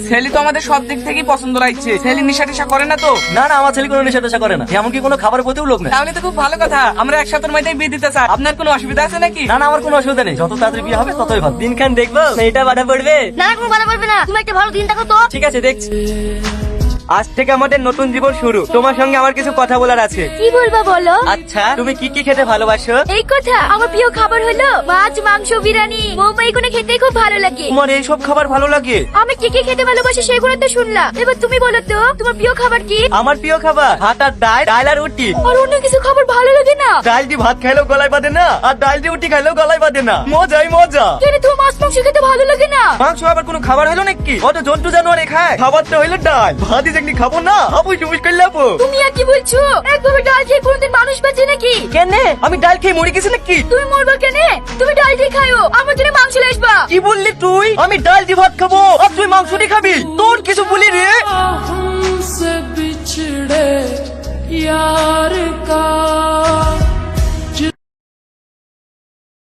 ছেলে তো আমাদের সব দিক থেকেই পছন্দ লাগছে। ছেলে নেশা টেশা করে না তো? না না, আমার ছেলে কোনো নেশা টেশা করে না। এমনকি কোনো খাবারের প্রতিও লোক নেই। তাহলে তো খুব ভালো কথা। আমরা একসাথে মধ্যেই বিয়ে দিতে চাই। আপনার কোনো অসুবিধা আছে নাকি? না না, আমার কোনো অসুবিধা নেই। যত তাড়াতাড়ি বিয়ে হবে ততই ভালো। দিনখান দেখবো এটা বাধা পড়বে। না কোনো বাধা পড়বে না, তুমি একটা ভালো দিন দেখো তো। ঠিক আছে, দেখছি। আজ থেকে আমাদের নতুন জীবন শুরু। তোমার সঙ্গে আমার কিছু কথা বলার আছে। কি বলবা বলো। আচ্ছা, তুমি কি কি খেতে ভালোবাসো? এই কথা, আমার প্রিয় খাবার হলো মাছ, মাংস, বিরিয়ানি, মোমো। এগুলো খেতে খুব ভালো লাগে। তোমার এইসব খাবার ভালো লাগে? আমি কি কি খেতে ভালোবাসি সেগুলো তো শুনলাম, এবার তুমি বলো তো তোমার প্রিয় খাবার কি? আমার প্রিয় খাবার ভাত আর ডাল, ডাল আর রুটি। আর অন্য কিছু খাবার ভালো লাগে না? ডাল দিয়ে ভাত খাইলেও গলায় বাঁধে না, আর ডাল দিয়ে রুটি খাইলেও গলায় বাঁধে না। মজাই মজা। কেন তোমার মাছ মাংস খেতে ভালো লাগে না? মাংস আবার কোনো খাবার হলো নাকি? অত জন্তু জানোয়ারে খায়। খাবারটা হইলো ডাল। ভাতই যেমনি খাবো না, আপুই টুপুস করে লাবো। তুমি আর কি বলছো? একভাবে ডাল খেয়ে কোনদিন মানুষ বাঁচে নাকি? কেনে? আমি ডাল খেয়ে মরে গেছি নাকি? তুমি মরবা কেন? তুমি ডাল দিয়ে খাও, আমার জন্য মাংস নিয়ে আসবা। কি বললি তুই? আমি ডাল দিয়ে ভাত খাবো আর তুই মাংস দিয়ে খাবি? তোর কিছু বলি রে? हमसे बिछड़े यार